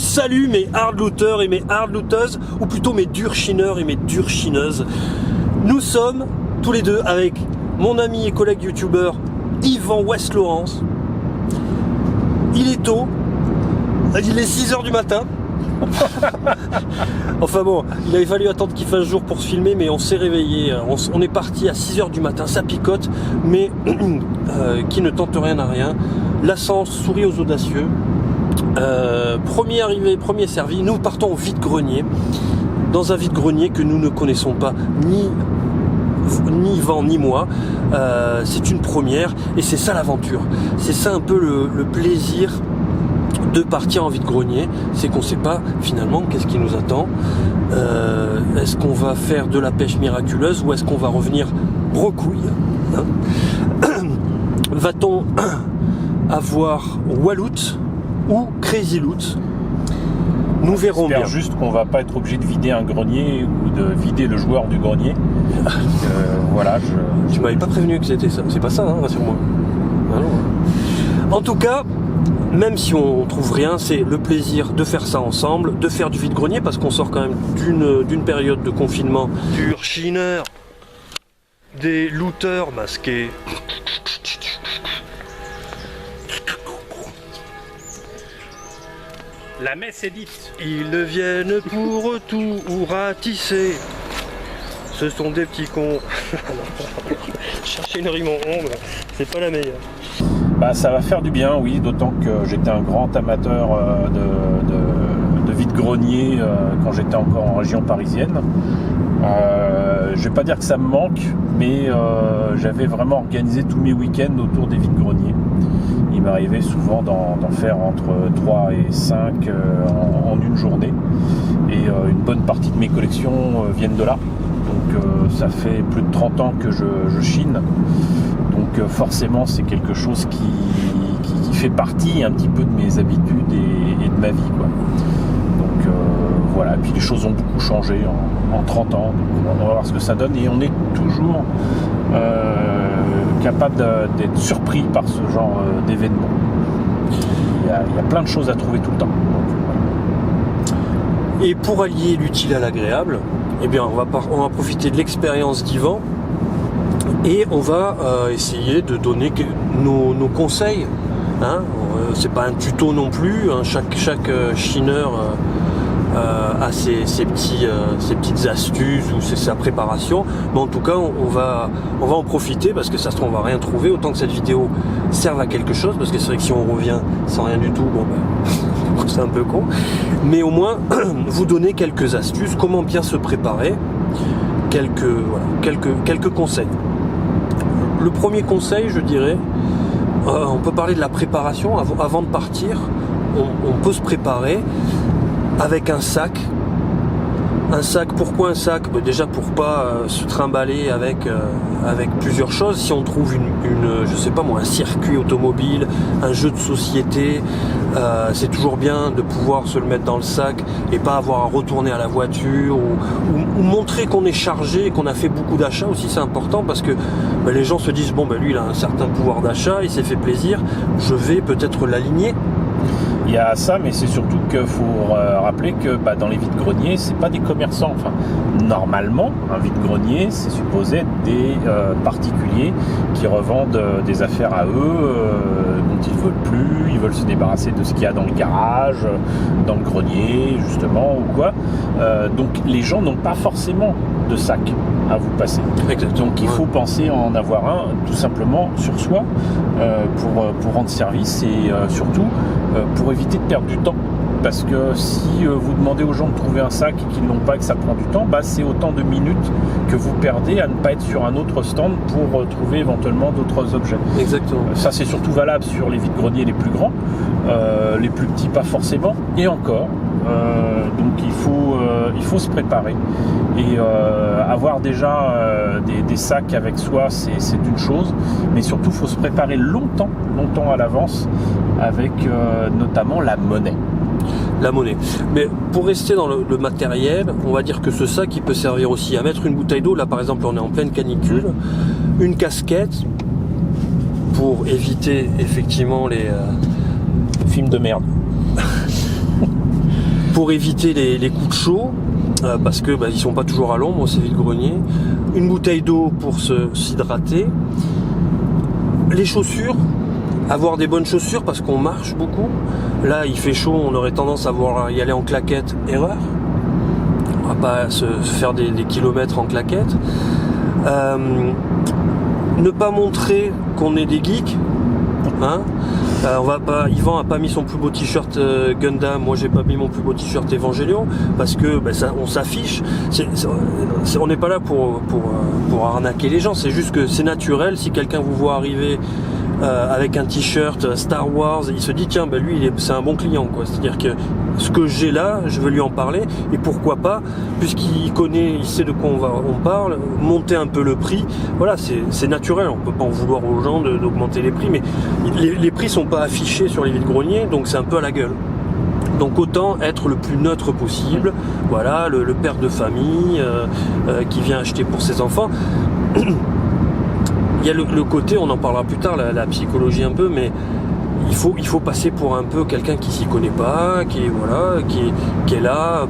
salut mes hard looters et mes hard looteuses, ou plutôt mes durs chineurs et mes dures chineuses. Nous sommes tous les deux avec mon ami et collègue youtubeur Yvan West Laurence. Il est tôt, il est 6h du matin. Enfin bon, il avait fallu attendre qu'il fasse jour pour se filmer, mais on s'est réveillé, on est parti à 6h du matin, ça picote, mais qui ne tente rien à rien. La Sens sourit aux audacieux. Premier arrivé, premier servi, nous partons au vide-grenier, dans un vide-grenier que nous ne connaissons pas, ni Yvan ni moi. C'est une première et c'est ça l'aventure, c'est ça un peu le plaisir de partir en vide-grenier, c'est qu'on ne sait pas finalement qu'est-ce qui nous attend. Est-ce qu'on va faire de la pêche miraculeuse ou est-ce qu'on va revenir recouille, hein? Va-t-on avoir Wallout ou Crazy Loot? Nous verrons bien. J'espère juste qu'on va pas être obligé de vider un grenier ou de vider le joueur du grenier. Voilà. Tu m'avais pas prévenu que c'était ça. C'est pas ça, hein, rassure-moi. Ah non. En tout cas, même si on trouve rien, c'est le plaisir de faire ça ensemble, de faire du vide-grenier, parce qu'on sort quand même d'une période de confinement. Du chineur, des looters masqués. La messe est dite. Ils viennent pour tout ou ratisser. Ce sont des petits cons. Chercher une rime en ongle, c'est pas la meilleure. Bah, ça va faire du bien, oui, d'autant que j'étais un grand amateur de vide-grenier quand j'étais encore en région parisienne. Je vais pas dire que ça me manque, mais j'avais vraiment organisé tous mes week-ends autour des vide-greniers. Il m'arrivait souvent d'en faire entre 3 et 5 en une journée. Et une bonne partie de mes collections viennent de là. Donc ça fait plus de 30 ans que je chine. Donc forcément c'est quelque chose qui fait partie un petit peu de mes habitudes et de ma vie, quoi. Donc voilà, et puis les choses ont beaucoup changé en 30 ans. Donc on va voir ce que ça donne et on est toujours capable d'être surpris par ce genre d'événement. Il y a plein de choses à trouver tout le temps. Donc, voilà. Et pour allier l'utile à l'agréable, eh bien on va profiter de l'expérience d'Yvan et on va essayer de donner nos conseils. Hein, c'est pas un tuto non plus, hein, chaque chineur a ses petites astuces ou sa préparation, mais en tout cas on va en profiter parce que ça se trouve on va rien trouver, autant que cette vidéo serve à quelque chose, parce que c'est vrai que si on revient sans rien du tout, bon ben, c'est un peu con, mais au moins vous donner quelques astuces, comment bien se préparer, quelques conseils. Le premier conseil, je dirais, on peut parler de la préparation avant de partir. On peut se préparer avec un sac. Un sac, pourquoi un sac? Déjà pour pas se trimballer avec plusieurs choses. Si on trouve je sais pas moi, un circuit automobile, un jeu de société, c'est toujours bien de pouvoir se le mettre dans le sac et pas avoir à retourner à la voiture ou montrer qu'on est chargé et qu'on a fait beaucoup d'achats aussi, c'est important parce que les gens se disent bon lui il a un certain pouvoir d'achat, il s'est fait plaisir, je vais peut-être l'aligner. Il y a ça, mais c'est surtout qu'il faut rappeler que dans les vide-greniers, c'est pas des commerçants. Enfin, normalement, un vide-grenier, c'est supposé être des particuliers qui revendent des affaires à eux dont ils veulent plus, ils veulent se débarrasser de ce qu'il y a dans le garage, dans le grenier, justement, ou quoi. Donc les gens n'ont pas forcément de sac à vous passer. Exactement. Donc il faut penser à en avoir un tout simplement sur soi pour rendre service et surtout pour éviter de perdre du temps. Parce que si vous demandez aux gens de trouver un sac et qu'ils ne l'ont pas et que ça prend du temps, c'est autant de minutes que vous perdez à ne pas être sur un autre stand pour trouver éventuellement d'autres objets. Exactement. Ça c'est surtout valable sur les vide-greniers les plus grands, les plus petits pas forcément, et encore. Donc il faut se préparer et avoir déjà des sacs avec soi, c'est une chose, mais surtout il faut se préparer longtemps à l'avance avec notamment la monnaie. Mais pour rester dans le matériel, on va dire que ce sac il peut servir aussi à mettre une bouteille d'eau. Là par exemple on est en pleine canicule, une casquette pour éviter effectivement les films de merde. pour éviter les coups de chaud, parce que ils sont pas toujours à l'ombre ces vide-greniers. Une bouteille d'eau pour s'hydrater. Les chaussures, avoir des bonnes chaussures parce qu'on marche beaucoup. Là il fait chaud, on aurait tendance à vouloir y aller en claquettes, erreur. On va pas se faire des kilomètres en claquettes. Ne pas montrer qu'on est des geeks, hein. Yvan a pas mis son plus beau t-shirt Gundam, moi j'ai pas mis mon plus beau t-shirt Evangelion, parce que on s'affiche. On n'est pas là pour arnaquer les gens, c'est juste que c'est naturel. Si quelqu'un vous voit arriver avec un t-shirt Star Wars, il se dit tiens lui c'est un bon client, quoi. C'est-à-dire que ce que j'ai là, je veux lui en parler, et pourquoi pas, puisqu'il connaît, il sait de quoi on parle, monter un peu le prix. Voilà, c'est naturel, on peut pas en vouloir aux gens d'augmenter les prix, mais les prix sont pas affichés sur les vide-greniers, donc c'est un peu à la gueule. Donc autant être le plus neutre possible. Voilà, le père de famille qui vient acheter pour ses enfants. Il y a le côté, on en parlera plus tard, la psychologie un peu, mais il faut passer pour un peu quelqu'un qui s'y connaît pas, qui est là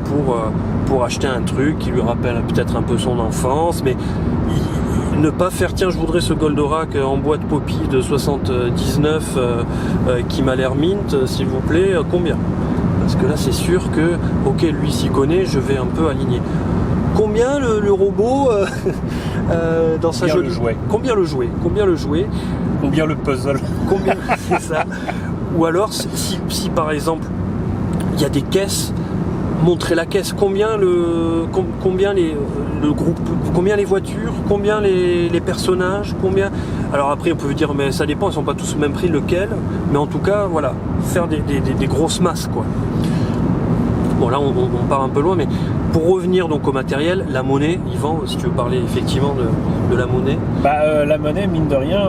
pour acheter un truc qui lui rappelle peut-être un peu son enfance, mais ne pas faire tiens je voudrais ce Goldorak en boîte Poppy de 79 qui m'a l'air mint, s'il vous plaît, combien? Parce que là c'est sûr que ok lui s'y connaît, je vais un peu aligner. Combien le robot dans sa jolie... Combien le jouet? Combien le puzzle? Combien c'est ça? Ou alors si par exemple il y a des caisses, montrer la caisse, combien le groupe, combien les voitures, combien les personnages, combien. Alors après on peut dire mais ça dépend, ils sont pas tous au même prix, lequel, mais en tout cas voilà, faire des grosses masses, quoi. Bon là on part un peu loin, mais pour revenir donc au matériel, la monnaie, Yvan, si tu veux parler effectivement de la monnaie. La monnaie, mine de rien,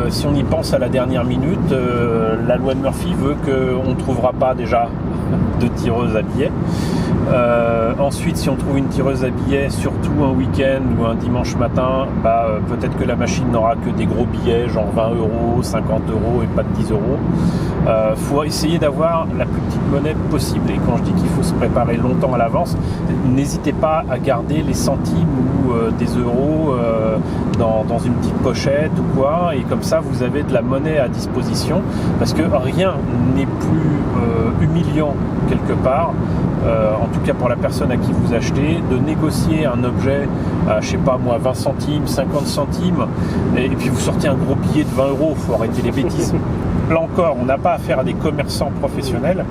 si on y pense à la dernière minute, la loi de Murphy veut qu'on ne trouvera pas déjà de tireuse à billets. Ensuite, si on trouve une tireuse à billets, surtout un week-end ou un dimanche matin, peut-être que la machine n'aura que des gros billets, genre 20 €, 50 € et pas de 10 €. Faut essayer d'avoir la plus petite monnaie possible. Et quand je dis qu'il faut se préparer longtemps à l'avance, n'hésitez pas à garder les centimes ou des euros dans une petite pochette ou quoi. Et comme ça, vous avez de la monnaie à disposition. Parce que rien n'est plus humiliant quelque part. En tout cas pour la personne à qui vous achetez, de négocier un objet à, je sais pas moi, 20 centimes, 50 centimes, et puis vous sortez un gros billet de 20 €, faut arrêter les bêtises. Là encore, on n'a pas affaire à des commerçants professionnels,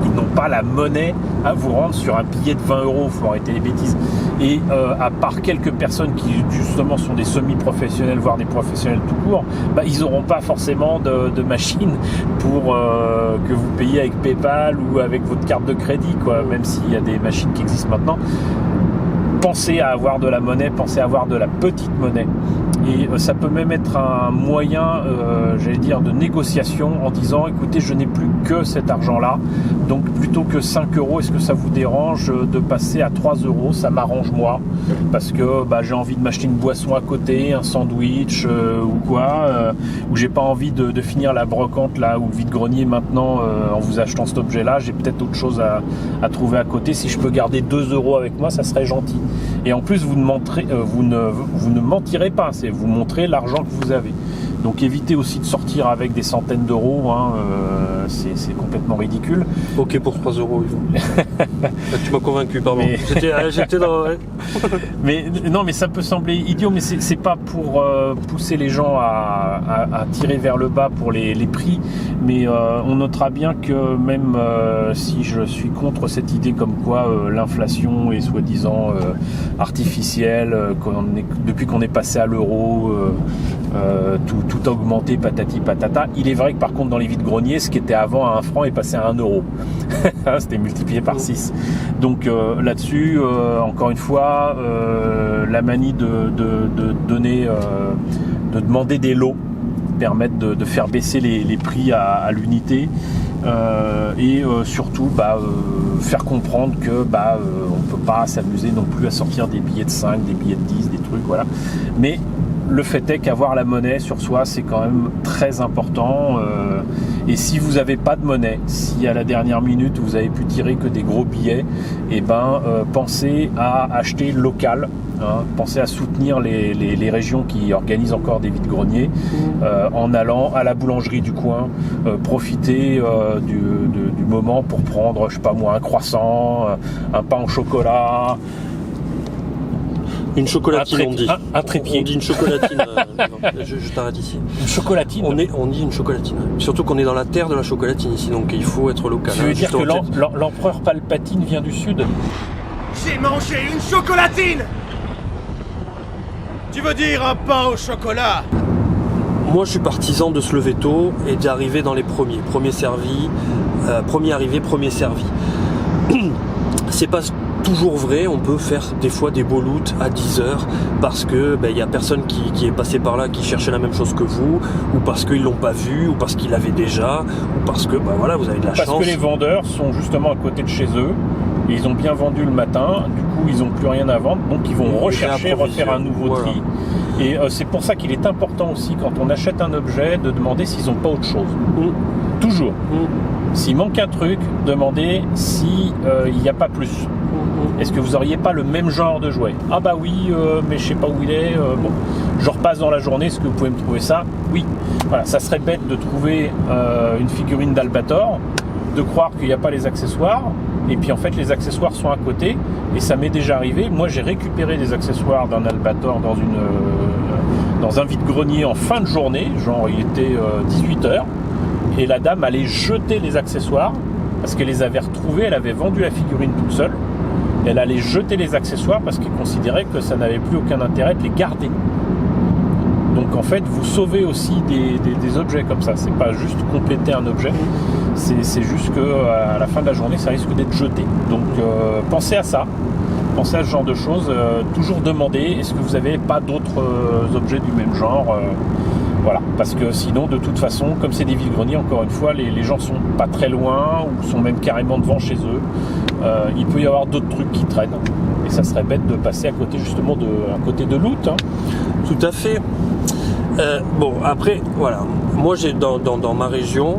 ils n'ont pas la monnaie à vous rendre sur un billet de 20 €, faut arrêter les bêtises. Et à part quelques personnes qui justement sont des semi-professionnels, voire des professionnels tout court, ils n'auront pas forcément de machine pour que vous payiez avec PayPal ou avec votre carte de crédit, quoi, même s'il y a des machines qui existent maintenant. Pensez à avoir de la monnaie, pensez à avoir de la petite monnaie. Et ça peut même être un moyen, j'allais dire, de négociation en disant écoutez, je n'ai plus que cet argent-là, donc plutôt que 5 €, est-ce que ça vous dérange de passer à 3 €? Ça m'arrange moi, parce que j'ai envie de m'acheter une boisson à côté, un sandwich ou quoi, ou j'ai pas envie de finir la brocante là ou le vide-grenier maintenant en vous achetant cet objet-là, j'ai peut-être autre chose à trouver à côté. Si je peux garder 2 € avec moi, ça serait gentil. Et en plus, vous ne mentirez pas, vous montrez l'argent que vous avez. Donc évitez aussi de sortir avec des centaines d'euros, hein, c'est complètement ridicule. Ok pour 3 €. Tu m'as convaincu, pardon. Mais... J'étais dans... mais non, mais ça peut sembler idiot, mais c'est pas pour pousser les gens à tirer vers le bas pour les prix, mais on notera bien que même si je suis contre cette idée comme quoi l'inflation est soi-disant artificielle, depuis qu'on est passé à l'euro, tout a augmenté, patati patata. Il est vrai que par contre dans les vide-greniers, ce qui était avant à 1 franc est passé à 1 €. C'était multiplié par 6. Donc là-dessus, encore une fois, la manie de donner, de demander des lots permettent de faire baisser les prix à l'unité. Et surtout faire comprendre que on peut pas s'amuser non plus à sortir des billets de 5, des billets de 10, des trucs, voilà. Mais le fait est qu'avoir la monnaie sur soi, c'est quand même très important. Et si vous n'avez pas de monnaie, si à la dernière minute vous avez pu tirer que des gros billets, pensez à acheter local. Pensez à soutenir les régions qui organisent encore des vides-greniers en allant à la boulangerie du coin, profiter du moment pour prendre, je sais pas moi, un croissant, un pain au chocolat. Une chocolatine, on dit. Un trépied. On dit une chocolatine. Non, je t'arrête ici. Une chocolatine. On dit une chocolatine. Surtout qu'on est dans la terre de la chocolatine ici, donc il faut être local. Tu veux dire que l'empereur Palpatine vient du sud? J'ai mangé une chocolatine. Tu veux dire un pain au chocolat? Moi, je suis partisan de se lever tôt et d'arriver dans les premiers. Premier servi, premier arrivé, premier servi. C'est pas toujours vrai, on peut faire des fois des beaux loots à 10h parce que y a personne qui est passé par là qui cherchait la même chose que vous, ou parce qu'ils l'ont pas vu, ou parce qu'ils l'avaient déjà, ou parce que voilà, vous avez de la chance. Parce que les vendeurs sont justement à côté de chez eux, et ils ont bien vendu le matin, du coup ils n'ont plus rien à vendre, donc ils vont rechercher, refaire un nouveau tri. Et c'est pour ça qu'il est important aussi, quand on achète un objet, de demander s'ils n'ont pas autre chose. Toujours. S'il manque un truc, demandez s'il n'y a pas plus. Est-ce que vous n'auriez pas le même genre de jouet? Ah bah oui, mais je sais pas où il est. Bon, je repasse dans la journée, est-ce que vous pouvez me trouver ça? Oui. Voilà, ça serait bête de trouver une figurine d'Albator, de croire qu'il n'y a pas les accessoires, et puis en fait les accessoires sont à côté, et ça m'est déjà arrivé. Moi j'ai récupéré des accessoires d'un Albator dans un vide-grenier en fin de journée, genre il était 18h, et la dame allait jeter les accessoires, parce qu'elle les avait retrouvés, elle avait vendu la figurine toute seule, elle allait jeter les accessoires parce qu'elle considérait que ça n'avait plus aucun intérêt de les garder. Donc en fait, vous sauvez aussi des objets comme ça. C'est pas juste compléter un objet, c'est juste qu'à la fin de la journée, ça risque d'être jeté. Donc pensez à ça, pensez à ce genre de choses. Toujours demander, est-ce que vous n'avez pas d'autres objets du même genre voilà, parce que sinon, de toute façon, comme c'est des vides-greniers, encore une fois, les gens sont pas très loin ou sont même carrément devant chez eux. Il peut y avoir d'autres trucs qui traînent et ça serait bête de passer à côté justement à côté de loot. Tout à fait. Bon, après, voilà, moi j'ai dans ma région,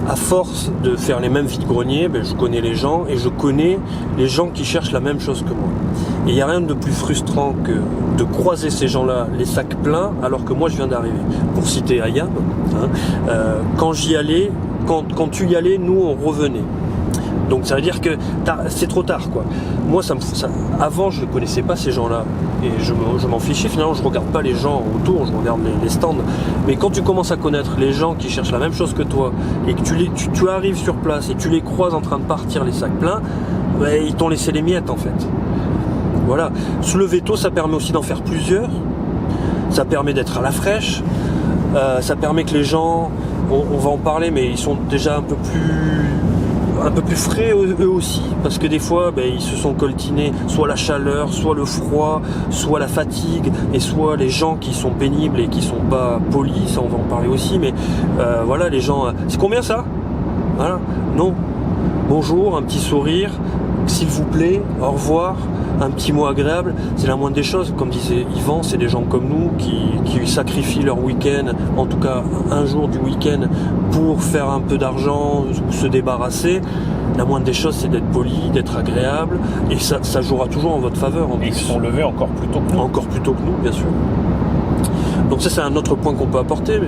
à force de faire les mêmes vides-greniers, je connais les gens et je connais les gens qui cherchent la même chose que moi. Et il n'y a rien de plus frustrant que de croiser ces gens-là, les sacs pleins, alors que moi je viens d'arriver. Pour citer Ayam, quand j'y allais, quand tu y allais, nous on revenait. Donc ça veut dire que c'est trop tard, quoi. Moi, avant, je ne connaissais pas ces gens-là. Et je m'en fichais, finalement, je ne regarde pas les gens autour, je regarde les stands. Mais quand tu commences à connaître les gens qui cherchent la même chose que toi, et que tu arrives sur place et tu les croises en train de partir les sacs pleins, ils t'ont laissé les miettes, en fait. Voilà. Se lever tôt, ça permet aussi d'en faire plusieurs. Ça permet d'être à la fraîche. Ça permet que les gens, on va en parler, mais ils sont déjà un peu plus frais eux aussi, parce que des fois ils se sont coltinés soit la chaleur, soit le froid, soit la fatigue, et soit les gens qui sont pénibles et qui sont pas polis, ça on va en parler aussi, mais voilà, les gens, c'est combien ça? Voilà, non, bonjour, un petit sourire, s'il vous plaît, au revoir, un petit mot agréable, c'est la moindre des choses. Comme disait Yvan, c'est des gens comme nous qui sacrifient leur week-end, en tout cas un jour du week-end, pour faire un peu d'argent ou se débarrasser. La moindre des choses, c'est d'être poli, d'être agréable, et ça jouera toujours en votre faveur. Et ils se sont levés encore plus tôt que nous. Encore plus tôt que nous, bien sûr. Donc ça, c'est un autre point qu'on peut apporter,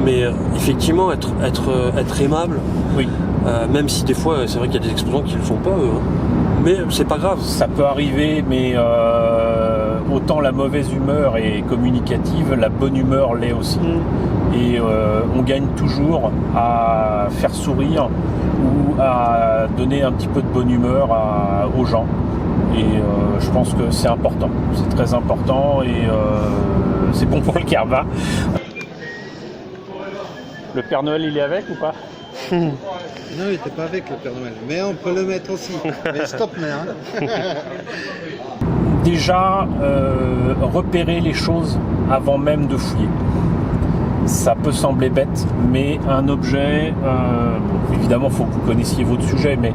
mais effectivement, être aimable, oui. Même si des fois, c'est vrai qu'il y a des exposants qui ne le font pas, eux. Mais c'est pas grave. Ça peut arriver, mais autant la mauvaise humeur est communicative, la bonne humeur l'est aussi. Et on gagne toujours à faire sourire ou à donner un petit peu de bonne humeur aux gens. Et je pense que c'est important. C'est très important et c'est bon pour le karma. Le Père Noël, il est avec ou pas? Non, il n'était pas avec le Père Noël, mais on peut le mettre aussi. Mais stop, mais Déjà, repérer les choses avant même de fouiller. Ça peut sembler bête, mais un objet, évidemment, il faut que vous connaissiez votre sujet, mais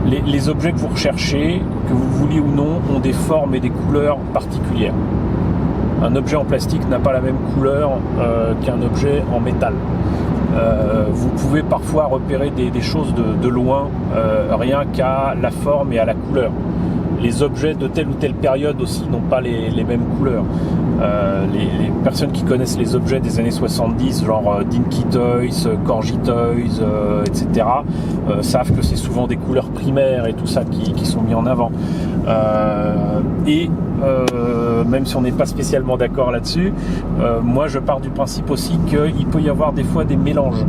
les objets que vous recherchez, que vous vouliez ou non, ont des formes et des couleurs particulières. Un objet en plastique n'a pas la même couleur qu'un objet en métal. Vous pouvez parfois repérer des choses de loin, rien qu'à la forme et à la couleur. Les objets de telle ou telle période aussi n'ont pas les mêmes couleurs. Les personnes qui connaissent les objets des années 70, genre Dinky Toys, Corgi Toys, etc., savent que c'est souvent des couleurs primaires et tout ça qui sont mis en avant. Même si on n'est pas spécialement d'accord là-dessus, moi je pars du principe aussi qu'il peut y avoir des fois des mélanges.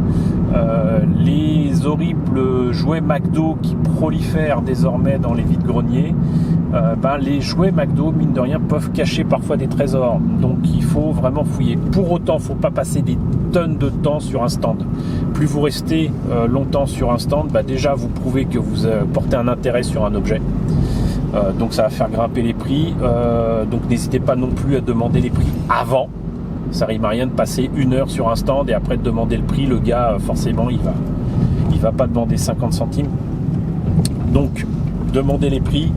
Les horribles jouets McDo qui prolifèrent désormais dans les vides-greniers, les jouets McDo, mine de rien, peuvent cacher parfois des trésors. Donc il faut vraiment fouiller. Pour autant, il ne faut pas passer des tonnes de temps sur un stand. Plus vous restez longtemps sur un stand, déjà vous prouvez que vous portez un intérêt sur un objet. Donc ça va faire grimper les prix. Donc n'hésitez pas non plus à demander les prix avant. Ça rime à rien de passer 1 heure sur un stand et après de demander le prix. Le gars, forcément, il va pas demander 50 centimes. Donc, demandez les prix.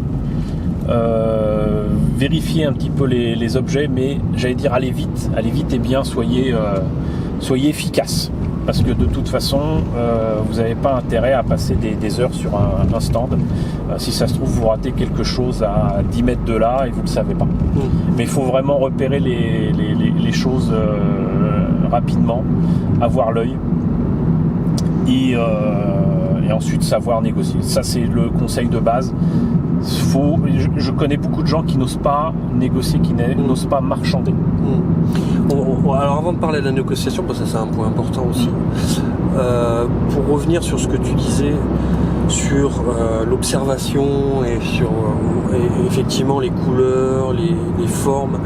Vérifiez un petit peu les objets, mais j'allais dire allez vite et bien, soyez efficace. Parce que de toute façon, vous n'avez pas intérêt à passer des heures sur un stand. Si ça se trouve, vous ratez quelque chose à 10 mètres de là et vous ne le savez pas. Mais il faut vraiment repérer les choses rapidement, avoir l'œil et ensuite savoir négocier. Ça, c'est le conseil de base. Je connais beaucoup de gens qui n'osent pas négocier, qui n'osent pas marchander. Alors avant de parler de la négociation, parce que ça c'est un point important aussi, pour revenir sur ce que tu disais sur l'observation et sur effectivement les couleurs, les formes,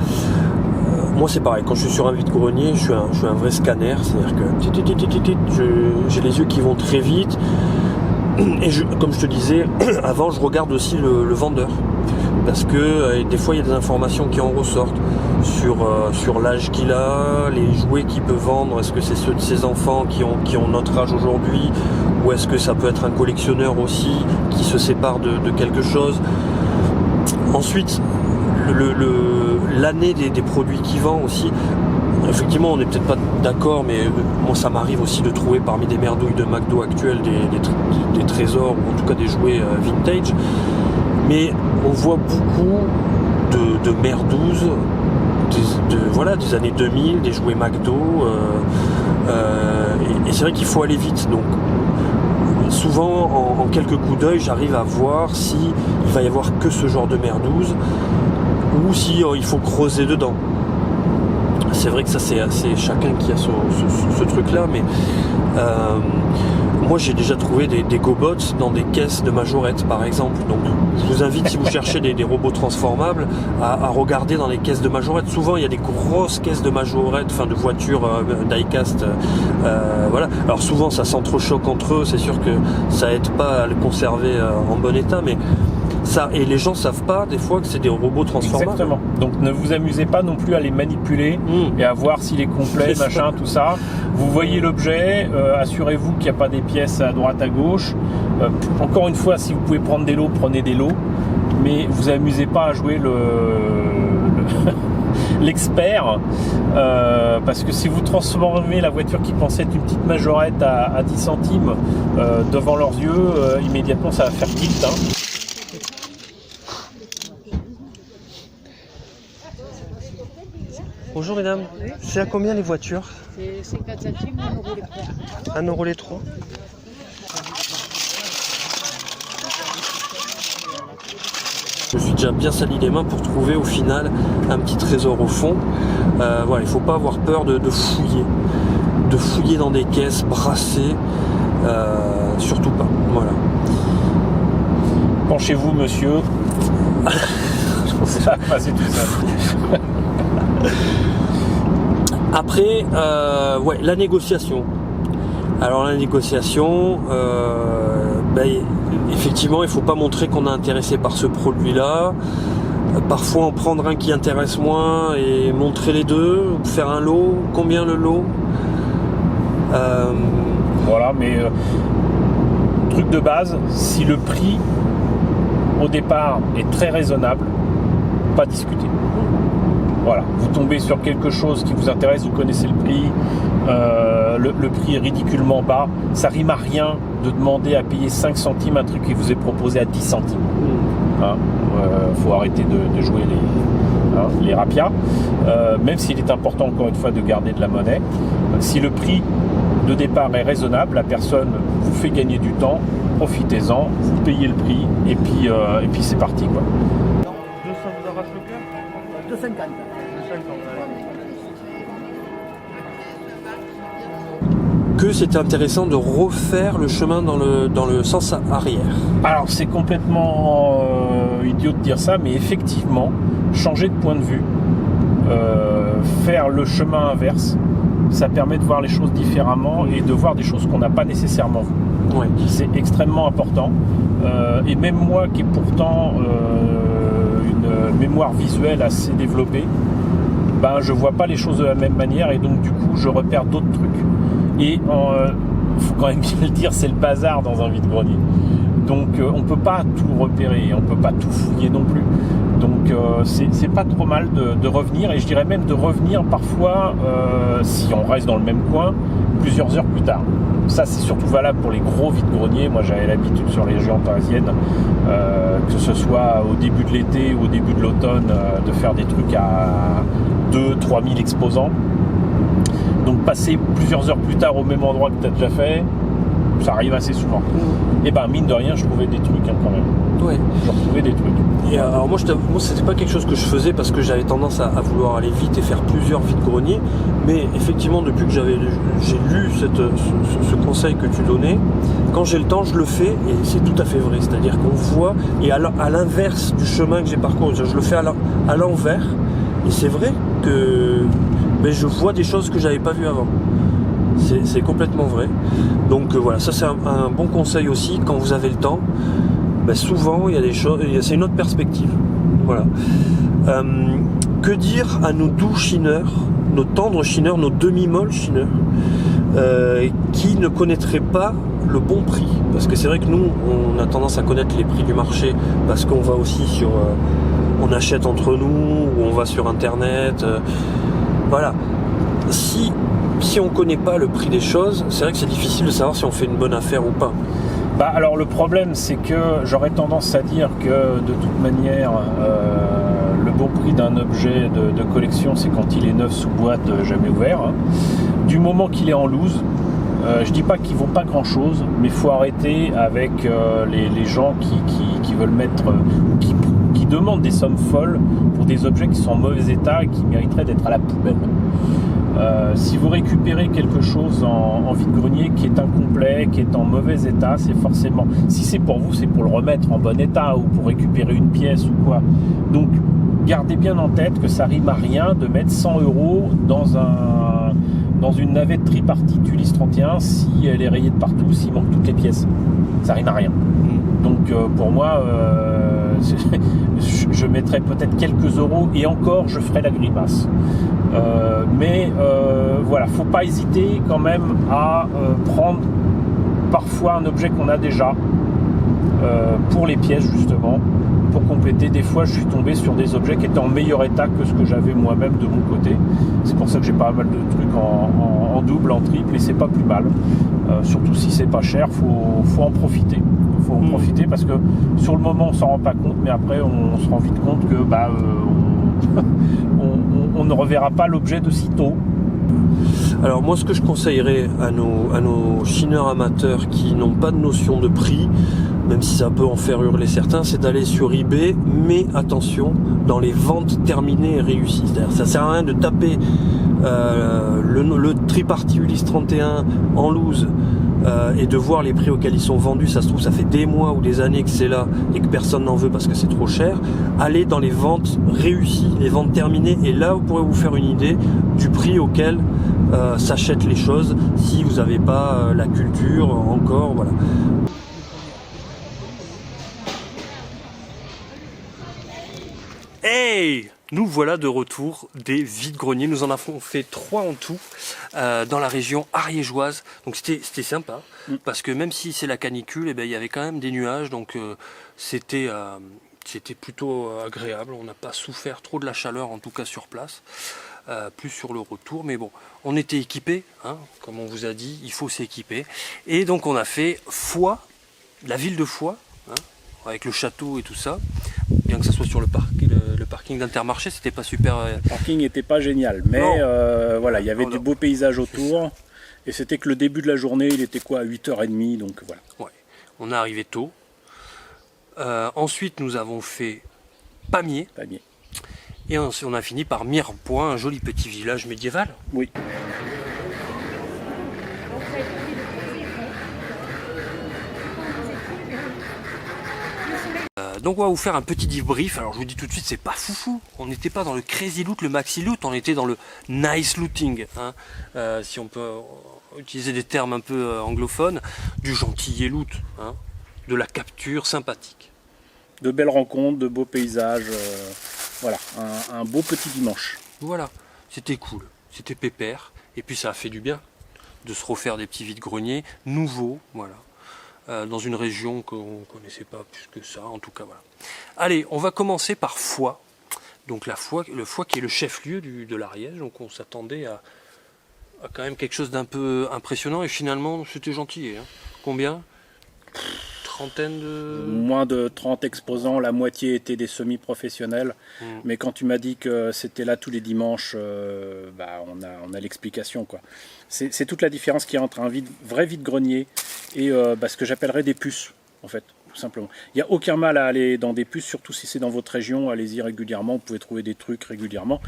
moi c'est pareil, quand je suis sur un vide-grenier, je suis un vrai scanner, c'est-à-dire que j'ai les yeux qui vont très vite. Et comme je te disais, avant je regarde aussi le vendeur, parce que des fois il y a des informations qui en ressortent sur l'âge qu'il a, les jouets qu'il peut vendre, est-ce que c'est ceux de ses enfants qui ont notre âge aujourd'hui, ou est-ce que ça peut être un collectionneur aussi qui se sépare de quelque chose. Ensuite, l'année des produits qu'il vend aussi. Effectivement, on n'est peut-être pas d'accord, mais moi ça m'arrive aussi de trouver parmi des merdouilles de McDo actuels des trésors, ou en tout cas des jouets vintage. Mais on voit beaucoup de merdouzes des années 2000, des jouets McDo, et c'est vrai qu'il faut aller vite. Donc souvent, en quelques coups d'œil, j'arrive à voir si il va y avoir que ce genre de merdouze, ou si il faut creuser dedans. C'est vrai que ça c'est chacun qui a ce truc là, mais moi j'ai déjà trouvé des GoBots dans des caisses de majorettes par exemple. Donc je vous invite, si vous cherchez des robots transformables, à regarder dans les caisses de majorettes. Souvent il y a des grosses caisses de majorettes, de voitures die-cast, voilà. Alors souvent ça s'entrechoque entre eux, c'est sûr que ça aide pas à le conserver en bon état, mais ça, et les gens savent pas des fois que c'est des robots transformables. Exactement. Donc ne vous amusez pas non plus à les manipuler et à voir s'il est complet, machin, tout ça. Vous voyez l'objet, assurez-vous qu'il n'y a pas des pièces à droite, à gauche. Encore une fois, si vous pouvez prendre des lots, prenez des lots. Mais vous amusez pas à jouer l'expert, parce que si vous transformez la voiture qui pensait être une petite majorette à 10 centimes devant leurs yeux, immédiatement ça va faire tilt. Bonjour mesdames, c'est à combien les voitures? C'est 50 centimes, 1 euro les 3. 1 euro les 3. Je me suis déjà bien sali les mains pour trouver au final un petit trésor au fond. Voilà, il ne faut pas avoir peur de fouiller. De fouiller dans des caisses, brasser, surtout pas. Voilà. Penchez-vous monsieur. Je pense que ça va passer tout ça. Après, la négociation. Alors la négociation, effectivement, il ne faut pas montrer qu'on est intéressé par ce produit-là. Parfois, en prendre un qui intéresse moins et montrer les deux, ou faire un lot. Combien le lot? Voilà, mais truc de base, si le prix au départ est très raisonnable, pas discuter. Voilà, vous tombez sur quelque chose qui vous intéresse, vous connaissez le prix, le prix est ridiculement bas, ça rime à rien de demander à payer 5 centimes un truc qui vous est proposé à 10 centimes. Hein, faut arrêter de jouer les rapias, même s'il est important encore une fois de garder de la monnaie. Si le prix de départ est raisonnable, la personne vous fait gagner du temps, profitez-en, vous payez le prix et puis c'est parti quoi. 200 vous arrache le cœur 250. Que c'était intéressant de refaire le chemin dans le sens arrière. Alors c'est complètement idiot de dire ça, mais effectivement, changer de point de vue, faire le chemin inverse, ça permet de voir les choses différemment et de voir des choses qu'on n'a pas nécessairement vues. Ouais. C'est extrêmement important. Et même moi qui ai pourtant une mémoire visuelle assez développée, ben, je vois pas les choses de la même manière et donc du coup je repère d'autres trucs. Et il faut quand même bien le dire, c'est le bazar dans un vide-grenier. Donc on peut pas tout repérer, on peut pas tout fouiller non plus. Donc c'est pas trop mal de revenir, et je dirais même de revenir parfois, si on reste dans le même coin, plusieurs heures plus tard. Ça c'est surtout valable pour les gros vide-greniers. Moi j'avais l'habitude sur les régions parisiennes, que ce soit au début de l'été ou au début de l'automne, de faire des trucs à 2-3 000 exposants. Donc passer plusieurs heures plus tard au même endroit que tu as déjà fait, ça arrive assez souvent. Et ben mine de rien, je trouvais des trucs quand même. Ouais. Je retrouvais des trucs. Et alors moi c'était pas quelque chose que je faisais parce que j'avais tendance à vouloir aller vite et faire plusieurs vide-greniers. Mais effectivement, depuis que j'ai lu ce conseil que tu donnais, quand j'ai le temps, je le fais et c'est tout à fait vrai. C'est-à-dire qu'on voit, et à l'inverse du chemin que j'ai parcouru, je le fais à l'envers. Et c'est vrai que je vois des choses que j'avais pas vues avant. C'est complètement vrai. Donc voilà, ça c'est un bon conseil aussi quand vous avez le temps. Souvent il y a des choses, c'est une autre perspective. Voilà. Que dire à nos doux chineurs, nos tendres chineurs, nos demi-molles chineurs, qui ne connaîtraient pas le bon prix? Parce que c'est vrai que nous, on a tendance à connaître les prix du marché parce qu'on va aussi on achète entre nous ou on va sur internet. Voilà. Si on ne connaît pas le prix des choses, c'est vrai que c'est difficile de savoir si on fait une bonne affaire ou pas. Alors le problème c'est que j'aurais tendance à dire que de toute manière le bon prix d'un objet de collection c'est quand il est neuf sous boîte, jamais ouvert. Hein. Du moment qu'il est en loose, je dis pas qu'il vaut pas grand chose, mais il faut arrêter avec les gens qui veulent mettre ou qui demandent des sommes folles pour des objets qui sont en mauvais état et qui mériteraient d'être à la poubelle. Si vous récupérez quelque chose en vide-grenier qui est incomplet, qui est en mauvais état, c'est forcément, si c'est pour vous, c'est pour le remettre en bon état ou pour récupérer une pièce ou quoi. Donc gardez bien en tête que ça rime à rien de mettre 100 € dans une navette tripartite Ulysse 31 si elle est rayée de partout, s'il manque toutes les pièces. Ça rime à rien. Donc pour moi, je mettrais peut-être quelques euros et encore je ferai la grimace. Mais voilà, faut pas hésiter quand même à prendre parfois un objet qu'on a déjà pour les pièces justement, pour compléter. Des fois je suis tombé sur des objets qui étaient en meilleur état que ce que j'avais moi-même de mon côté. C'est pour ça que j'ai pas mal de trucs en double, en triple, et c'est pas plus mal. Surtout si c'est pas cher, faut en profiter. Faut en profiter parce que sur le moment on s'en rend pas compte, mais après on se rend vite compte que on ne reverra pas l'objet de sitôt. Alors moi ce que je conseillerais à nos chineurs amateurs qui n'ont pas de notion de prix, même si ça peut en faire hurler certains, c'est d'aller sur eBay, mais attention, dans les ventes terminées et réussies. C'est-à-dire, ça sert à rien de taper le tripartite Ulysse 31 en loose et de voir les prix auxquels ils sont vendus. Ça se trouve, ça fait des mois ou des années que c'est là et que personne n'en veut parce que c'est trop cher. Allez dans les ventes réussies, les ventes terminées, et là vous pourrez vous faire une idée du prix auquel s'achètent les choses si vous n'avez pas la culture encore. Voilà. Hey, nous voilà de retour des vide-greniers. Nous en avons fait 3 en tout dans la région ariégeoise. Donc c'était sympa parce que même si c'est la canicule, il y avait quand même des nuages. Donc c'était C'était plutôt agréable, on n'a pas souffert trop de la chaleur, en tout cas sur place, plus sur le retour, mais bon, on était équipés, hein, comme on vous a dit, il faut s'équiper. Et donc on a fait Foix, la ville de Foix, hein, avec le château et tout ça, bien que ce soit sur le parking d'Intermarché, c'était pas super. Le parking n'était pas génial, mais voilà, il y avait du beau paysage autour, et c'était que le début de la journée, il était quoi, à 8h30, donc voilà. Ouais, on est arrivé tôt. Ensuite, nous avons fait Pamiers. Et on a fini par Mirepoix, un joli petit village médiéval. Oui. Donc on va vous faire un petit debrief. Alors je vous dis tout de suite, c'est pas foufou. On n'était pas dans le crazy loot, le maxi loot, on était dans le nice looting. Hein. Si on peut utiliser des termes un peu anglophones, du gentillet loot, hein, de la capture sympathique. De belles rencontres, de beaux paysages, voilà, un beau petit dimanche. Voilà, c'était cool, c'était pépère, et puis ça a fait du bien de se refaire des petits vides-greniers nouveaux, voilà, dans une région qu'on ne connaissait pas plus que ça, en tout cas voilà. Allez, on va commencer par Foix, donc le Foix qui est le chef-lieu de l'Ariège, donc on s'attendait à quand même quelque chose d'un peu impressionnant, et finalement c'était gentil, hein. Combien ? Moins de 30 exposants, la moitié étaient des semi-professionnels. Mais quand tu m'as dit que c'était là tous les dimanches, on a l'explication, quoi. C'est toute la différence qu'il y a entre un vrai vide-grenier et ce que j'appellerais des puces, en fait, tout simplement. Il n'y a aucun mal à aller dans des puces, surtout si c'est dans votre région, allez-y régulièrement, vous pouvez trouver des trucs régulièrement.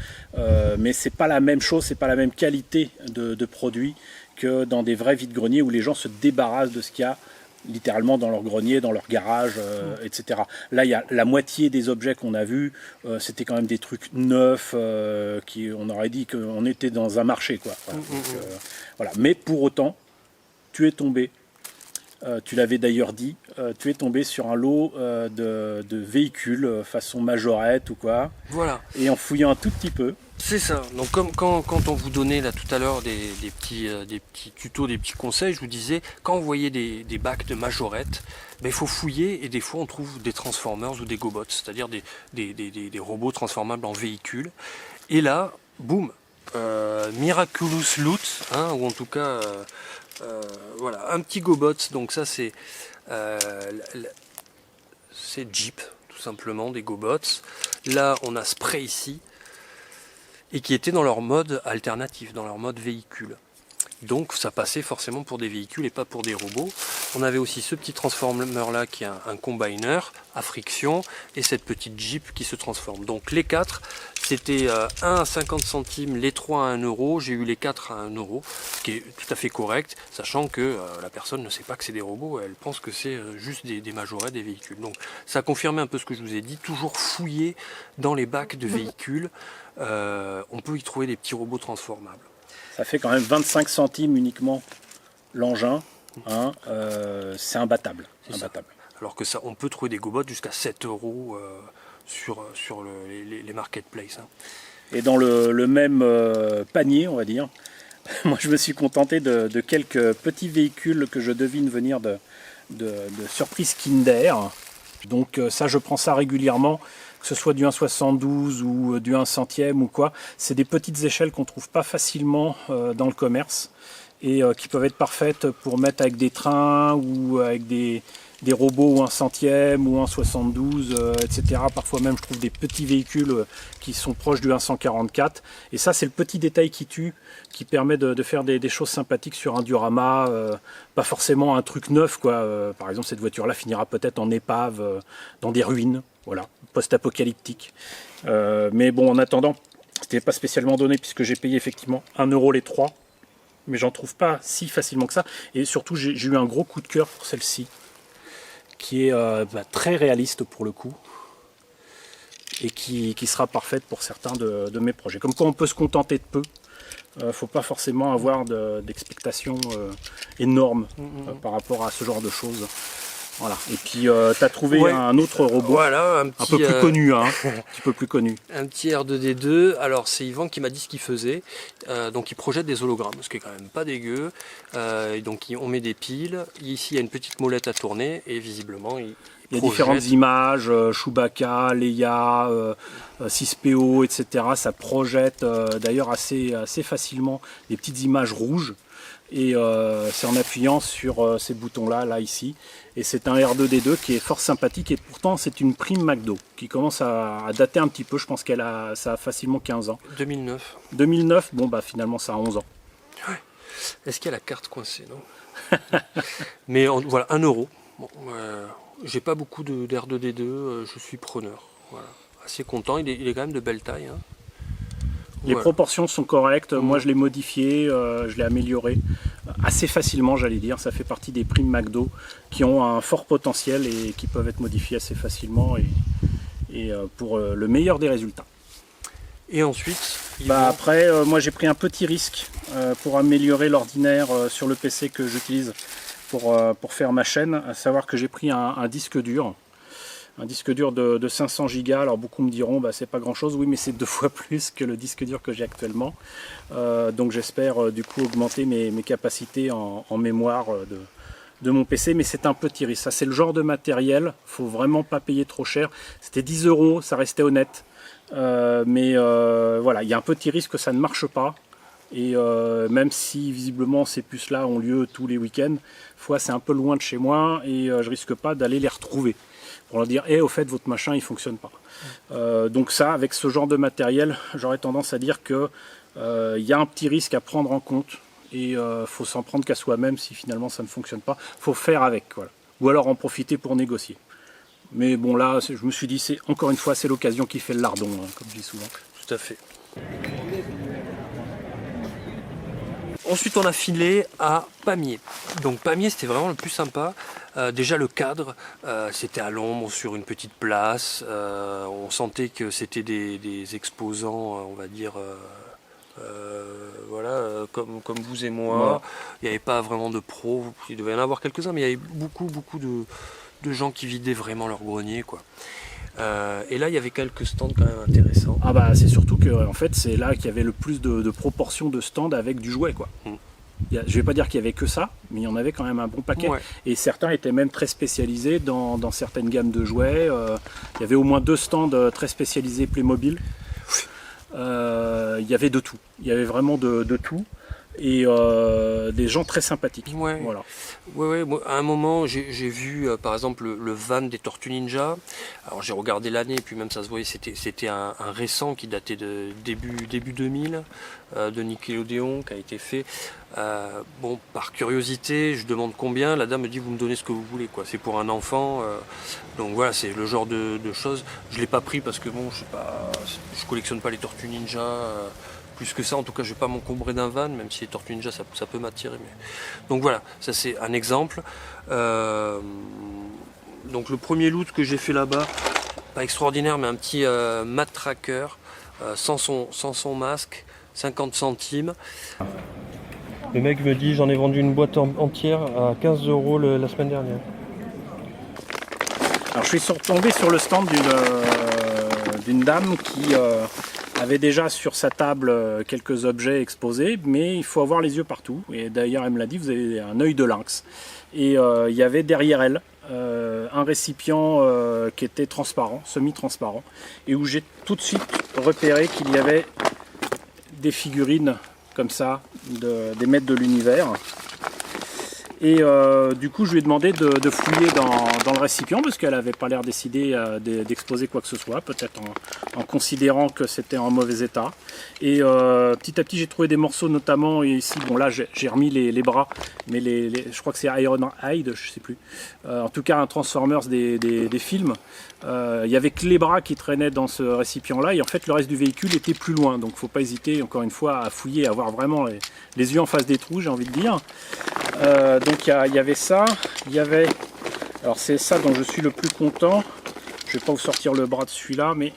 Mais c'est pas la même chose, c'est pas la même qualité de produit que dans des vrais vide-greniers où les gens se débarrassent de ce qu'il y a littéralement dans leur grenier, dans leur garage, etc. Là, il y a la moitié des objets qu'on a vus, c'était quand même des trucs neufs, on aurait dit qu'on était dans un marché, quoi. Voilà. Donc, voilà. Mais pour autant, tu es tombé, tu l'avais d'ailleurs dit, tu es tombé sur un lot de véhicules façon majorette ou quoi. Voilà. Et en fouillant un tout petit peu. C'est ça. Donc comme quand on vous donnait là tout à l'heure des petits tutos, des petits conseils, je vous disais, quand vous voyez des bacs de majorette, il faut fouiller et des fois on trouve des transformers ou des gobots, c'est-à-dire des robots transformables en véhicules. Et là, boum, miraculous loot, hein, ou en tout cas, voilà, un petit gobot. Donc ça c'est Jeep, tout simplement, des gobots. Là on a Spray ici. Et qui étaient dans leur mode alternatif, dans leur mode véhicule. Donc ça passait forcément pour des véhicules et pas pour des robots. On avait aussi ce petit transformer là qui est un combiner à friction et cette petite Jeep qui se transforme. Donc les 4, c'était 1 à 50 centimes, les 3 à 1 euro. J'ai eu les 4 à 1 euro, ce qui est tout à fait correct, sachant que la personne ne sait pas que c'est des robots, elle pense que c'est juste des majorettes, des véhicules. Donc ça confirmait un peu ce que je vous ai dit, toujours fouiller dans les bacs de véhicules. On peut y trouver des petits robots transformables. Ça fait quand même 25 centimes uniquement l'engin, hein, c'est imbattable. Alors que ça, on peut trouver des gobots jusqu'à 7 euros sur les marketplaces. Hein. Et dans le même panier, on va dire, moi je me suis contenté de quelques petits véhicules que je devine venir de surprise Kinder. Donc ça, je prends ça régulièrement, que ce soit du 1,72 ou du 1 centième ou quoi. C'est des petites échelles qu'on ne trouve pas facilement dans le commerce et qui peuvent être parfaites pour mettre avec des trains ou avec des robots ou 1 centième ou 1,72, etc. Parfois même, je trouve des petits véhicules qui sont proches du 1,144. Et ça, c'est le petit détail qui tue, qui permet de faire des choses sympathiques sur un diorama. Pas forcément un truc neuf, quoi. Par exemple, cette voiture-là finira peut-être en épave, dans des ruines, voilà, post-apocalyptique. Mais bon, en attendant, c'était pas spécialement donné puisque j'ai payé effectivement 1 euro les 3. Mais j'en trouve pas si facilement que ça. Et surtout, j'ai eu un gros coup de cœur pour celle-ci, qui est très réaliste pour le coup et qui sera parfaite pour certains de mes projets. Comme quoi on peut se contenter de peu, faut pas forcément avoir d'expectations énormes par rapport à ce genre de choses. Voilà. Et puis tu as trouvé un autre robot, voilà, un peu plus connu, hein, un petit peu plus connu. Un petit R2D2, alors c'est Yvan qui m'a dit ce qu'il faisait, donc il projette des hologrammes, ce qui est quand même pas dégueu, donc on met des piles, ici il y a une petite molette à tourner et visiblement il Il y a différentes images, Chewbacca, Leia, 6PO, etc. Ça projette d'ailleurs assez facilement des petites images rouges. Et c'est en appuyant sur ces boutons-là, là, ici. Et c'est un R2D2 qui est fort sympathique. Et pourtant, c'est une prime McDo qui commence à dater un petit peu. Je pense ça a facilement 15 ans. 2009. 2009, bon, bah finalement, ça a 11 ans. Ouais. Est-ce qu'il y a la carte coincée, non? Mais voilà, 1 euro. Bon, j'ai pas beaucoup de R2D2, je suis preneur. Voilà. Assez content, il est quand même de belle taille. Hein. Les proportions sont correctes, moi je l'ai modifié, je l'ai amélioré assez facilement, j'allais dire. Ça fait partie des primes McDo qui ont un fort potentiel et qui peuvent être modifiées assez facilement et pour le meilleur des résultats. Et ensuite après, moi j'ai pris un petit risque pour améliorer l'ordinaire sur le PC que j'utilise pour faire ma chaîne, à savoir que j'ai pris un disque dur. Un disque dur de 500 Go, alors beaucoup me diront bah, c'est pas grand chose, oui mais c'est 2 fois plus que le disque dur que j'ai actuellement. Donc j'espère du coup augmenter mes capacités en mémoire de mon PC, mais c'est un petit risque. Ça c'est le genre de matériel, faut vraiment pas payer trop cher. C'était 10 €, ça restait honnête. Mais voilà, il y a un petit risque que ça ne marche pas. Et même si visiblement ces puces là ont lieu tous les week-ends, c'est un peu loin de chez moi et je risque pas d'aller les retrouver pour leur dire au fait votre machin il fonctionne pas. Donc ça, avec ce genre de matériel, j'aurais tendance à dire que y a un petit risque à prendre en compte et faut s'en prendre qu'à soi-même si finalement ça ne fonctionne pas. Faut faire avec, voilà. Ou alors en profiter pour négocier. Mais bon là, je me suis dit, encore une fois, c'est l'occasion qui fait le lardon, hein, comme je dis souvent. Tout à fait. Ensuite, on a filé à Pamiers. Donc Pamiers, c'était vraiment le plus sympa. Déjà le cadre, c'était à l'ombre sur une petite place. On sentait que c'était des exposants, on va dire, voilà, comme vous et moi. Il n'y avait pas vraiment de pros. Il devait y en avoir quelques-uns, mais il y avait beaucoup de gens qui vidaient vraiment leur grenier, quoi. Et là, il y avait quelques stands quand même intéressants. Ah bah c'est surtout que en fait c'est là qu'il y avait le plus de proportions de stands avec du jouet, quoi. Je vais pas dire qu'il y avait que ça, mais il y en avait quand même un bon paquet. Ouais. Et certains étaient même très spécialisés dans certaines gammes de jouets. Il y avait au moins 2 stands très spécialisés Playmobil. Il y avait de tout. Il y avait vraiment de tout. Et des gens très sympathiques. Ouais. Voilà. Ouais, à un moment j'ai vu par exemple le van des Tortues Ninja. Alors j'ai regardé l'année et puis même ça se voyait, c'était un récent qui datait de début 2000 de Nickelodeon qui a été fait. Bon, par curiosité, je demande combien, la dame me dit vous me donnez ce que vous voulez, quoi. C'est pour un enfant, donc voilà, c'est le genre de choses. Je l'ai pas pris parce que bon, je collectionne pas les Tortues Ninja. Plus que ça, en tout cas, je ne vais pas m'encombrer d'un van, même si les Tortues Ninja, ça peut m'attirer. Mais... Donc voilà, ça c'est un exemple. Donc le premier loot que j'ai fait là-bas, pas extraordinaire, mais un petit mat tracker, sans son masque, 50 centimes. Le mec me dit, j'en ai vendu une boîte entière à 15 € la semaine dernière. Alors je suis tombé sur le stand d'une dame qui... avait déjà sur sa table quelques objets exposés, mais il faut avoir les yeux partout. Et d'ailleurs, elle me l'a dit, vous avez un œil de lynx. Et il y avait derrière elle un récipient qui était transparent, semi-transparent, et où j'ai tout de suite repéré qu'il y avait des figurines comme ça, des maîtres de l'univers. Et du coup, je lui ai demandé de fouiller dans le récipient parce qu'elle n'avait pas l'air décidée d'exposer quoi que ce soit, peut-être en considérant que c'était en mauvais état. Et petit à petit, j'ai trouvé des morceaux, notamment ici. Bon, là, j'ai remis les bras, mais je crois que c'est Ironhide, je sais plus. En tout cas, un Transformers des films. Il y avait que les bras qui traînaient dans ce récipient-là, et en fait, le reste du véhicule était plus loin. Donc, faut pas hésiter, encore une fois, à fouiller, à avoir vraiment les yeux en face des trous, j'ai envie de dire. Donc il y avait ça, alors c'est ça dont je suis le plus content. Je vais pas vous sortir le bras de celui-là, mais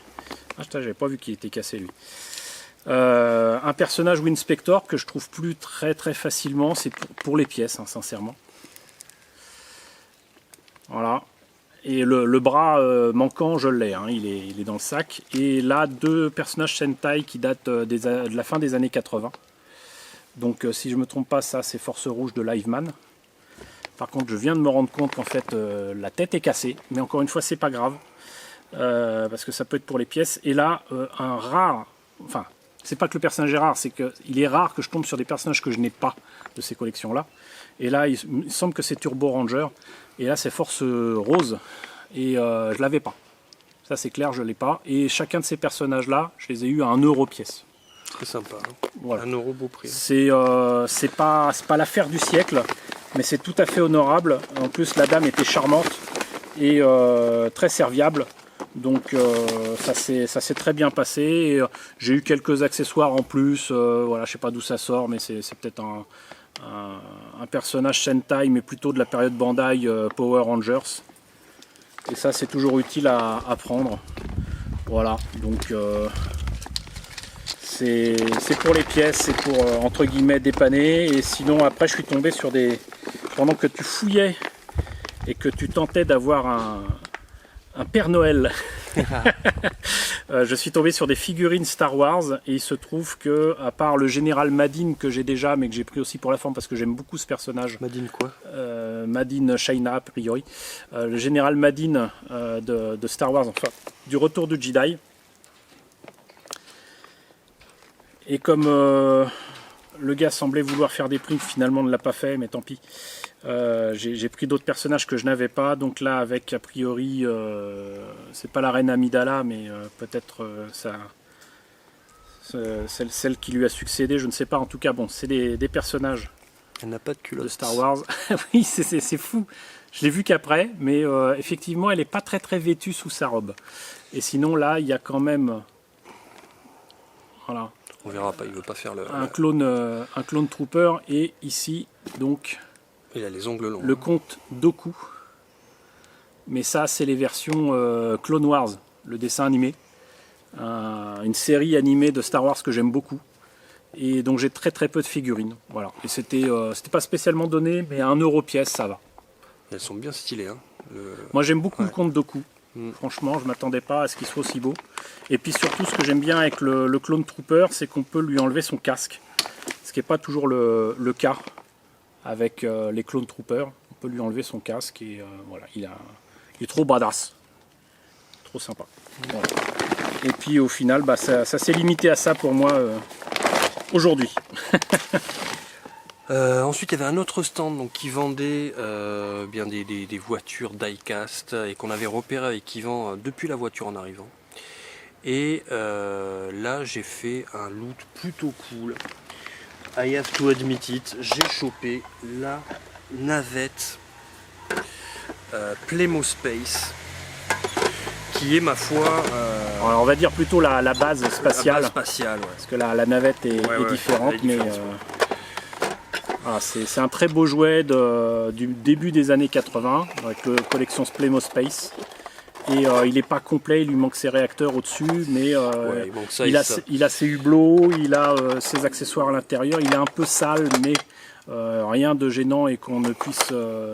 j'avais pas vu qu'il était cassé lui. Un personnage Winspector que je trouve plus très facilement, c'est pour les pièces, hein, sincèrement. Voilà. Et le bras manquant, je l'ai, hein, il est dans le sac. Et là, 2 personnages Sentai qui datent de la fin des années 80. Donc si je ne me trompe pas, ça c'est Force Rouge de Liveman. Par contre, je viens de me rendre compte qu'en fait, la tête est cassée. Mais encore une fois, c'est pas grave. Parce que ça peut être pour les pièces. Et là, un rare... Enfin, c'est pas que le personnage est rare, c'est qu'il est rare que je tombe sur des personnages que je n'ai pas de ces collections-là. Et là, il me semble que c'est Turbo Ranger. Et là, c'est Force Rose. Et je l'avais pas. Ça, c'est clair, je l'ai pas. Et chacun de ces personnages-là, je les ai eu à 1 € pièce. Très sympa. Hein. Voilà. 1 € beau prix. C'est pas l'affaire du siècle, mais c'est tout à fait honorable. En plus, la dame était charmante et très serviable. Donc ça s'est très bien passé. J'ai eu quelques accessoires en plus. Voilà, je sais pas d'où ça sort, mais c'est peut-être un personnage Sentai, mais plutôt de la période Bandai Power Rangers. Et ça, c'est toujours utile à prendre. Voilà, donc c'est pour les pièces, c'est pour entre guillemets dépanner. Et sinon, après, je suis tombé sur des... Pendant que tu fouillais et que tu tentais d'avoir un Père Noël, je suis tombé sur des figurines Star Wars. Et il se trouve que, à part le général Madin que j'ai déjà, mais que j'ai pris aussi pour la forme parce que j'aime beaucoup ce personnage. Madin quoi Madin Shaina a priori. Le général Madin de Star Wars, enfin du Retour du Jedi. Et comme le gars semblait vouloir faire des primes, finalement ne l'a pas fait, mais tant pis. J'ai pris d'autres personnages que je n'avais pas, donc là avec a priori, c'est pas la reine Amidala, mais peut-être celle qui lui a succédé, je ne sais pas. En tout cas, bon, c'est des personnages. Elle n'a pas de culotte. De Star Wars. Oui, c'est fou. Je l'ai vu qu'après, mais effectivement, elle n'est pas très très vêtue sous sa robe. Et sinon, là, il y a quand même... Voilà. On verra pas, il veut pas faire le... Un clone trooper, et ici, donc... Il a les ongles longs. Le comte Dooku. Mais ça, c'est les versions Clone Wars, le dessin animé. Une série animée de Star Wars que j'aime beaucoup. Et donc j'ai très très peu de figurines. Voilà. Et c'était pas spécialement donné, mais à 1 € pièce, ça va. Elles sont bien stylées. Hein. Moi j'aime beaucoup le comte Dooku. Franchement, je m'attendais pas à ce qu'il soit aussi beau. Et puis surtout, ce que j'aime bien avec le clone trooper, c'est qu'on peut lui enlever son casque. Ce qui n'est pas toujours le cas avec les clone troopers. On peut lui enlever son casque et voilà, il est trop badass. Trop sympa. Voilà. Et puis au final, bah, ça s'est limité à ça pour moi aujourd'hui. Ensuite, il y avait un autre stand donc, qui vendait bien des voitures die-cast et qu'on avait repéré avec Yvan depuis la voiture en arrivant. Et là, j'ai fait un loot plutôt cool. I have to admit it, j'ai chopé la navette Playmo Space, qui est ma foi... Alors, on va dire plutôt la base spatiale. La base spatiale, ouais. Parce que la navette est différente, mais... Voilà, c'est un très beau jouet du début des années 80 avec la collection Playmo Space. Et il n'est pas complet, il lui manque ses réacteurs au-dessus, mais il a ses hublots, il a ses accessoires à l'intérieur, il est un peu sale, mais rien de gênant et qu'on ne puisse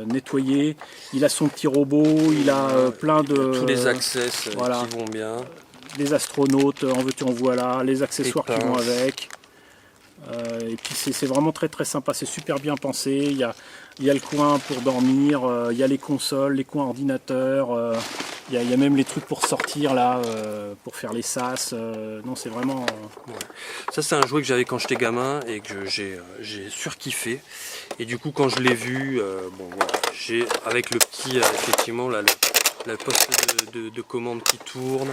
nettoyer. Il a son petit robot, il a plein de... Tous les access qui vont bien. Les astronautes, en veux-tu en voilà, les accessoires qui vont avec. Et puis c'est vraiment très très sympa, c'est super bien pensé. Il y a le coin pour dormir, il y a les consoles, les coins ordinateurs, il y a même les trucs pour sortir là, pour faire les sas. Non, c'est vraiment... Ouais. Ça c'est un jouet que j'avais quand j'étais gamin et que j'ai surkiffé. Et du coup quand je l'ai vu, bon voilà, j'ai avec le petit effectivement là, le poste de commande qui tourne.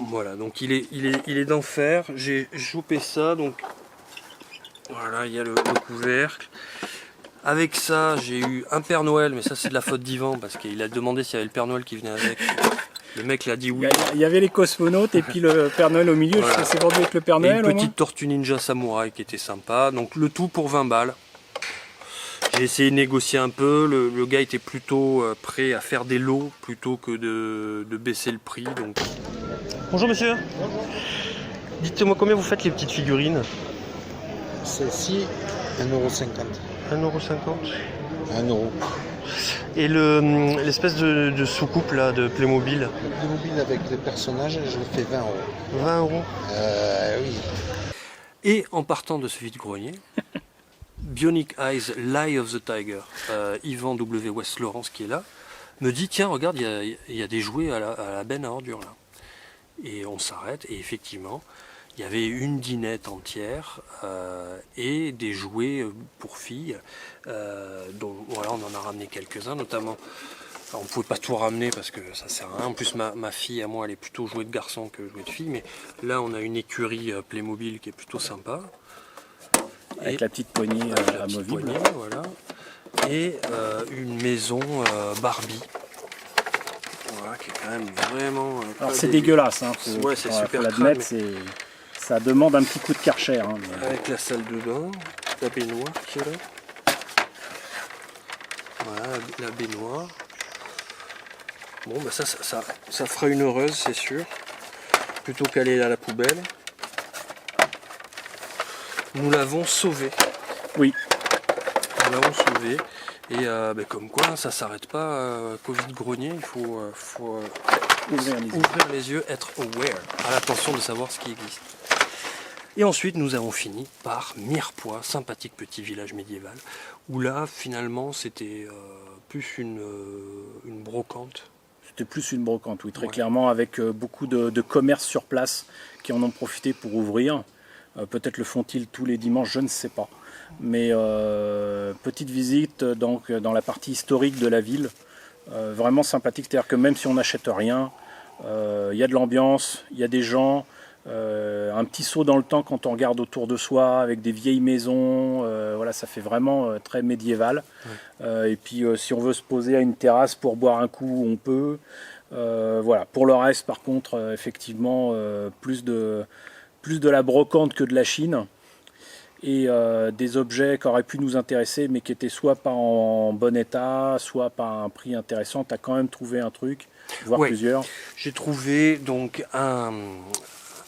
Voilà, donc il est d'enfer. J'ai chopé ça, donc voilà, il y a le couvercle. Avec ça, j'ai eu un Père Noël, mais ça c'est de la faute d'Yvan parce qu'il a demandé s'il y avait le Père Noël qui venait avec. Le mec l'a dit oui. Il y avait les cosmonautes et puis le Père Noël au milieu. Voilà. C'est vendu avec le Père Noël. Et une petite tortue ninja samouraï qui était sympa. Donc le tout pour 20 balles. J'ai essayé de négocier un peu, le gars était plutôt prêt à faire des lots plutôt que de baisser le prix. Donc... Bonjour monsieur. Bonjour. Dites-moi combien vous faites les petites figurines? Celle-ci, 1,50 €. 1,50 €? 1 €. Et l'espèce de soucoupe là, de Playmobil? Le Playmobil avec les personnages, je le fais 20 €. 20 €? Oui. Et en partant de ce vide-grenier, Bionic Eyes, L'Eye of the Tiger, Yvan W. West Lawrence qui est là, me dit tiens regarde il y a des jouets à la benne à ordures là. Et on s'arrête et effectivement il y avait une dinette entière et des jouets pour filles, dont voilà, on en a ramené quelques-uns, notamment, on ne pouvait pas tout ramener parce que ça sert à rien, en plus ma fille à moi elle est plutôt jouet de garçon que jouet de fille, mais là on a une écurie Playmobil qui est plutôt sympa. Avec la petite poignée amovible. Voilà. Et une maison Barbie. Voilà, qui est quand même vraiment... Alors c'est dégueulasse, hein, ouais, c'est super l'admettre, ça demande un petit coup de Karcher. Hein, mais... Avec la salle de bain, la baignoire qui est là. Voilà, la baignoire. Bon, bah ça fera une heureuse, c'est sûr. Plutôt qu'aller à la poubelle. Nous l'avons sauvé. Oui. Nous l'avons sauvé. Et comme quoi, ça s'arrête pas. Covid grenier, il faut ouvrir les yeux, être aware, à l'attention de savoir ce qui existe. Et ensuite, nous avons fini par Mirepoix, sympathique petit village médiéval, où là, finalement, c'était plus une brocante. C'était plus une brocante, oui, très clairement, avec beaucoup de commerces sur place qui en ont profité pour ouvrir. Peut-être le font-ils tous les dimanches, je ne sais pas. Mais petite visite donc, dans la partie historique de la ville, vraiment sympathique. C'est-à-dire que même si on n'achète rien, il y a de l'ambiance, il y a des gens, un petit saut dans le temps quand on regarde autour de soi avec des vieilles maisons, voilà, ça fait vraiment très médiéval. Et puis si on veut se poser à une terrasse pour boire un coup, on peut. Voilà. Pour le reste, par contre, effectivement, plus de la brocante que de la Chine. Et des objets qui auraient pu nous intéresser mais qui étaient soit pas en bon état, soit pas à un prix intéressant. Tu as quand même trouvé un truc, voire plusieurs. J'ai trouvé donc un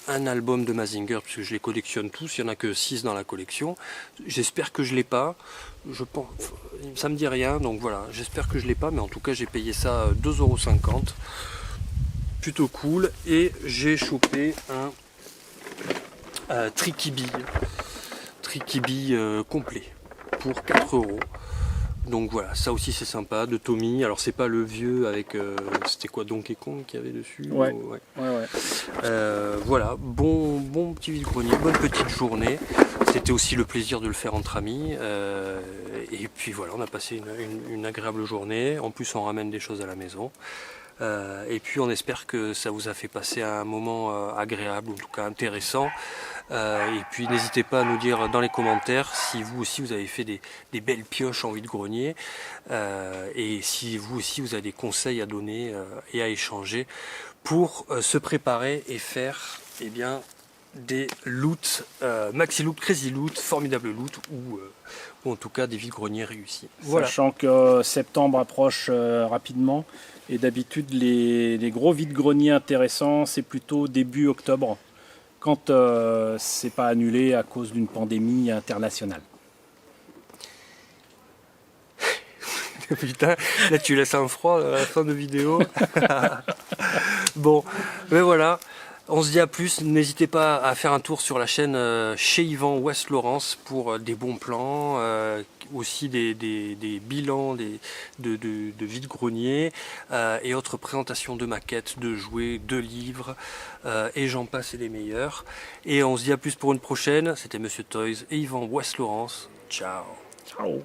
album de Mazinger, puisque je les collectionne tous, il n'y en a que 6 dans la collection. J'espère que je ne l'ai pas, je pense, ça me dit rien, donc voilà, j'espère que je ne l'ai pas, mais en tout cas j'ai payé ça 2,50 €, plutôt cool. Et j'ai chopé un Tricky Bee complet pour 4 €. Donc voilà, ça aussi c'est sympa, de Tommy. Alors c'est pas le vieux avec, c'était quoi, Donkey Kong qu'il y avait dessus? Ouais. Voilà, bon petit vide-grenier, bonne petite journée. C'était aussi le plaisir de le faire entre amis. Et puis voilà, on a passé une agréable journée. En plus on ramène des choses à la maison. Et puis on espère que ça vous a fait passer un moment agréable, en tout cas intéressant. Et puis n'hésitez pas à nous dire dans les commentaires si vous aussi vous avez fait des belles pioches en vide-grenier, et si vous aussi vous avez des conseils à donner et à échanger pour se préparer et faire des loots, maxi loot, crazy loot, formidable loot, ou en tout cas des vide-greniers réussis. Voilà. Sachant que septembre approche rapidement, et d'habitude les gros vide-greniers intéressants c'est plutôt début octobre, quand c'est pas annulé à cause d'une pandémie internationale. Putain, là tu laisses un froid à la fin de vidéo. Bon, mais voilà. On se dit à plus, n'hésitez pas à faire un tour sur la chaîne chez Yvan West Lawrence pour des bons plans, aussi des bilans de vide-grenier et autres présentations de maquettes, de jouets, de livres, et j'en passe et des meilleurs. Et on se dit à plus pour une prochaine, c'était Monsieur Toys et Yvan West Lawrence. Ciao. Ciao.